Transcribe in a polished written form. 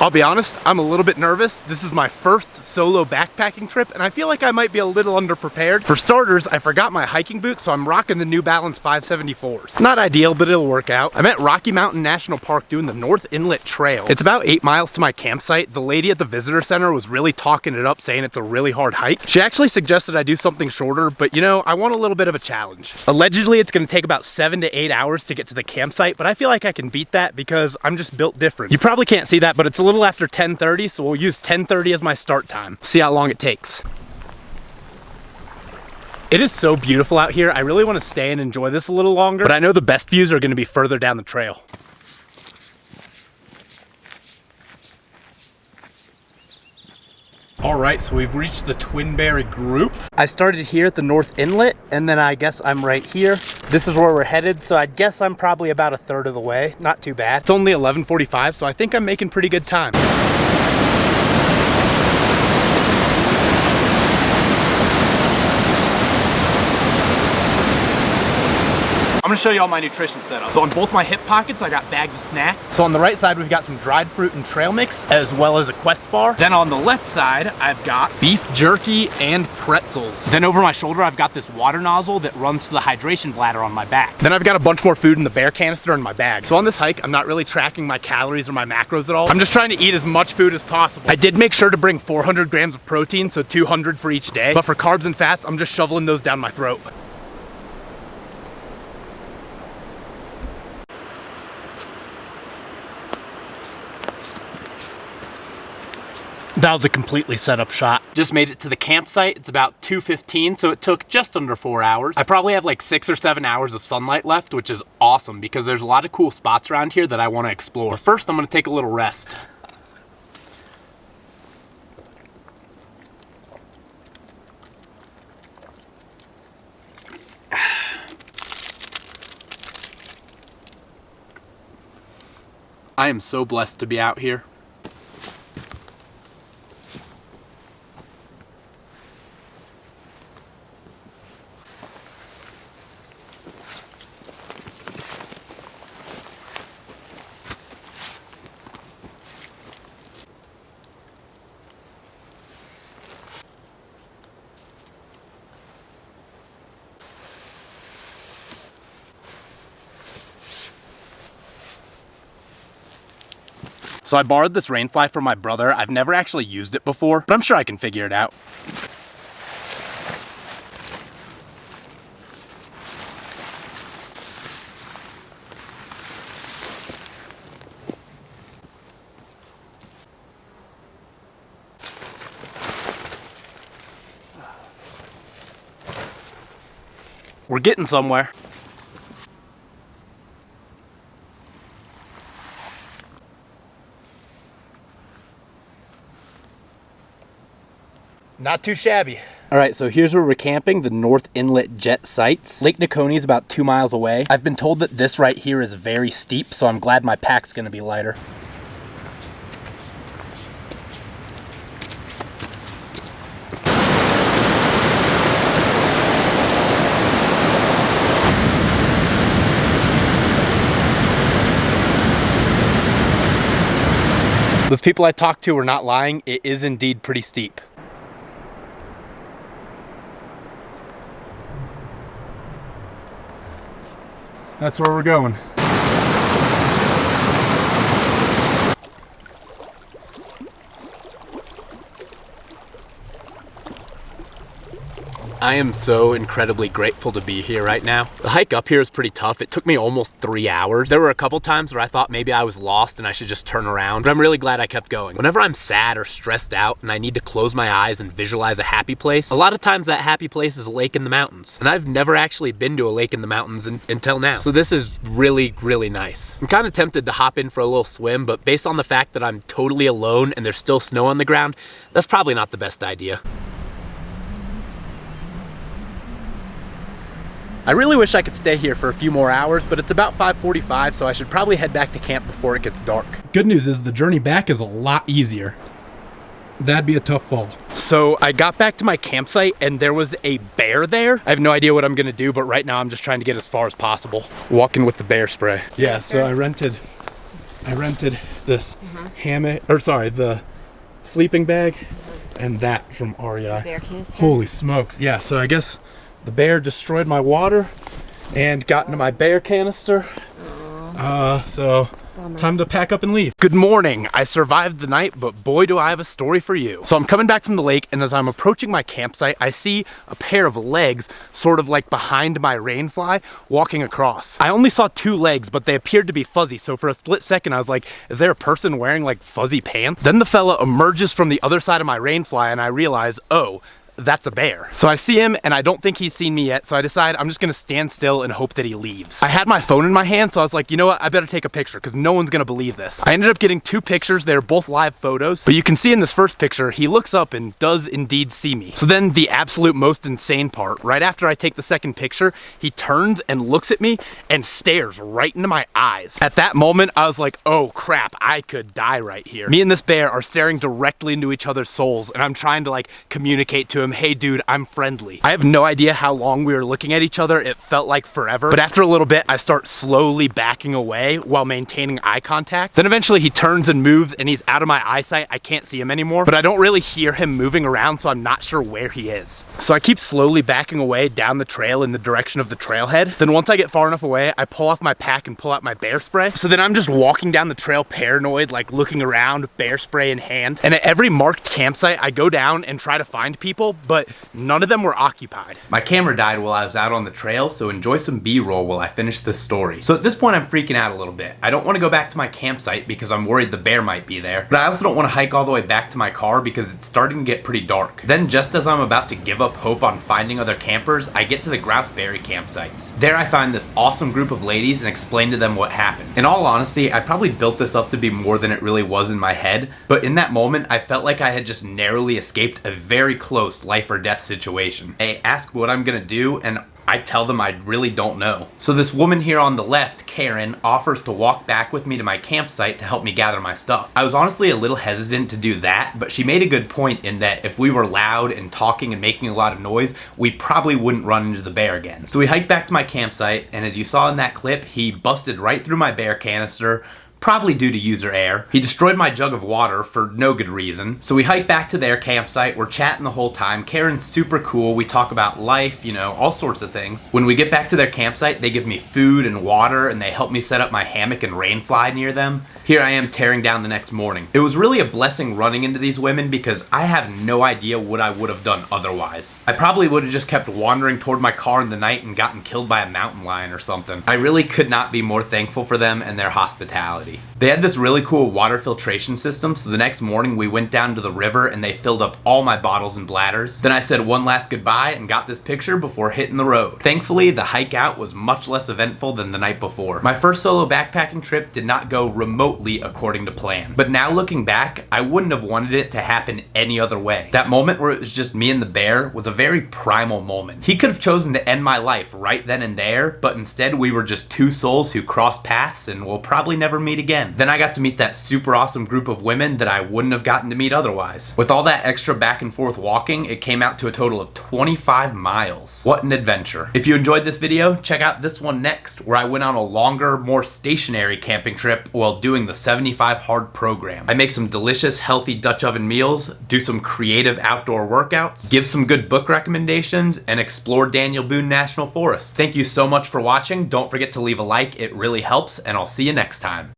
I'll be honest, I'm a little bit nervous. This is my first solo backpacking trip, and I feel like I might be a little underprepared. For starters, I forgot my hiking boots, so I'm rocking the New Balance 574s. Not ideal, but it'll work out. I'm at Rocky Mountain National Park doing the North Inlet Trail. It's about 8 miles to my campsite. The lady at the visitor center was really talking it up, saying it's a really hard hike. She actually suggested I do something shorter, but you know, I want a little bit of a challenge. Allegedly, it's gonna take about 7 to 8 hours to get to the campsite, but I feel like I can beat that because I'm just built different. You probably can't see that, but it's a little after 10:30, so we'll use 10:30 as my start time. See how long it takes. It is so beautiful out here. I really want to stay and enjoy this a little longer, but I know the best views are going to be further down the trail. All right, so we've reached the Twinberry group. I started here at the North Inlet, and then I guess I'm right here. This is where we're headed, so I guess I'm probably about a third of the way. Not too bad. It's only 11:45, so I think I'm making pretty good time. I'm gonna show you all my nutrition setup. So on both my hip pockets, I got bags of snacks. So on the right side, we've got some dried fruit and trail mix, as well as a Quest bar. Then on the left side, I've got beef jerky and pretzels. Then over my shoulder, I've got this water nozzle that runs to the hydration bladder on my back. Then I've got a bunch more food in the bear canister in my bag. So on this hike, I'm not really tracking my calories or my macros at all. I'm just trying to eat as much food as possible. I did make sure to bring 400 grams of protein, so 200 for each day. But for carbs and fats, I'm just shoveling those down my throat. That was a completely set up shot. Just made it to the campsite. It's about 2:15, so it took just under 4 hours. I probably have like 6 or 7 hours of sunlight left, which is awesome because there's a lot of cool spots around here that I want to explore. But first, I'm gonna take a little rest. I am so blessed to be out here. So I borrowed this rainfly from my brother. I've never actually used it before, but I'm sure I can figure it out. We're getting somewhere. Not too shabby. All right, so here's where we're camping, the North Inlet Jet Sites. Lake Nakoni is about 2 miles away. I've been told that this right here is very steep, so I'm glad my pack's gonna be lighter. Those people I talked to were not lying. It is indeed pretty steep. That's where we're going. I am so incredibly grateful to be here right now. The hike up here is pretty tough. It took me almost 3 hours. There were a couple times where I thought maybe I was lost and I should just turn around, but I'm really glad I kept going. Whenever I'm sad or stressed out and I need to close my eyes and visualize a happy place, a lot of times that happy place is a lake in the mountains. And I've never actually been to a lake in the mountains until now. So this is really, really nice. I'm kind of tempted to hop in for a little swim, but based on the fact that I'm totally alone and there's still snow on the ground, that's probably not the best idea. I really wish I could stay here for a few more hours, but it's about 5:45, so I should probably head back to camp before it gets dark. Good news is the journey back is a lot easier. That'd be a tough fall. So I got back to my campsite and there was a bear there. I have no idea what I'm gonna do, but right now I'm just trying to get as far as possible. Walking with the bear spray. Yeah, so I rented I rented this hammock, or sorry, the sleeping bag, and that from REI. Bear canister. Holy smokes. Yeah, so I guess the bear destroyed my water and got into my bear canister. So time to pack up and leave. Good morning. I survived the night, but boy do I have a story for you. So I'm coming back from the lake, and as I'm approaching my campsite, I see a pair of legs sort of like behind my rainfly walking across. I only saw 2 legs, but they appeared to be fuzzy, so for a split second I was like, is there a person wearing like fuzzy pants? Then the fella emerges from the other side of my rainfly, and I realize, oh, that's a bear. So I see him, and I don't think he's seen me yet, so I decide I'm just gonna stand still and hope that he leaves. I had my phone in my hand, so I was like, you know what, I better take a picture because no one's gonna believe this. I ended up getting 2 pictures. They're both live photos, but you can see in this first picture, he looks up and does indeed see me. So then the absolute most insane part, right after I take the second picture, he turns and looks at me and stares right into my eyes. At that moment, I was like, oh crap, I could die right here. Me and this bear are staring directly into each other's souls, and I'm trying to like communicate to him, hey dude, I'm friendly. I have no idea how long we were looking at each other. It felt like forever, but after a little bit, I start slowly backing away while maintaining eye contact. Then eventually he turns and moves, and he's out of my eyesight. I can't see him anymore, but I don't really hear him moving around, so I'm not sure where he is. So I keep slowly backing away down the trail in the direction of the trailhead. Then once I get far enough away, I pull off my pack and pull out my bear spray. So then I'm just walking down the trail paranoid, like looking around, bear spray in hand. And at every marked campsite, I go down and try to find people, but none of them were occupied. My camera died while I was out on the trail, so enjoy some B-roll while I finish this story. So at this point, I'm freaking out a little bit. I don't want to go back to my campsite because I'm worried the bear might be there, but I also don't want to hike all the way back to my car because it's starting to get pretty dark. Then just as I'm about to give up hope on finding other campers, I get to the Grouseberry campsites. There I find this awesome group of ladies and explain to them what happened. In all honesty, I probably built this up to be more than it really was in my head, but in that moment, I felt like I had just narrowly escaped a very close life or death situation. They ask what I'm gonna do, and I tell them I really don't know. So this woman here on the left, Karen, offers to walk back with me to my campsite to help me gather my stuff. I was honestly a little hesitant to do that, but she made a good point in that if we were loud and talking and making a lot of noise, we probably wouldn't run into the bear again. So we hiked back to my campsite, and as you saw in that clip, he busted right through my bear canister, probably due to user error. He destroyed my jug of water for no good reason. So we hike back to their campsite, we're chatting the whole time. Karen's super cool, we talk about life, you know, all sorts of things. When we get back to their campsite, they give me food and water, and they help me set up my hammock and rainfly near them. Here I am tearing down the next morning. It was really a blessing running into these women because I have no idea what I would have done otherwise. I probably would have just kept wandering toward my car in the night and gotten killed by a mountain lion or something. I really could not be more thankful for them and their hospitality. They had this really cool water filtration system, so the next morning we went down to the river and they filled up all my bottles and bladders. Then I said one last goodbye and got this picture before hitting the road. Thankfully, the hike out was much less eventful than the night before. My first solo backpacking trip did not go remotely according to plan. But now looking back, I wouldn't have wanted it to happen any other way. That moment where it was just me and the bear was a very primal moment. He could have chosen to end my life right then and there, but instead we were just 2 souls who crossed paths and will probably never meet again. Then I got to meet that super awesome group of women that I wouldn't have gotten to meet otherwise. With all that extra back and forth walking, it came out to a total of 25 miles. What an adventure. If you enjoyed this video, check out this one next, where I went on a longer, more stationary camping trip while doing the 75 hard program. I make some delicious, healthy Dutch oven meals, do some creative outdoor workouts, give some good book recommendations, and explore Daniel Boone National Forest. Thank you so much for watching. Don't forget to leave a like, it really helps, and I'll see you next time.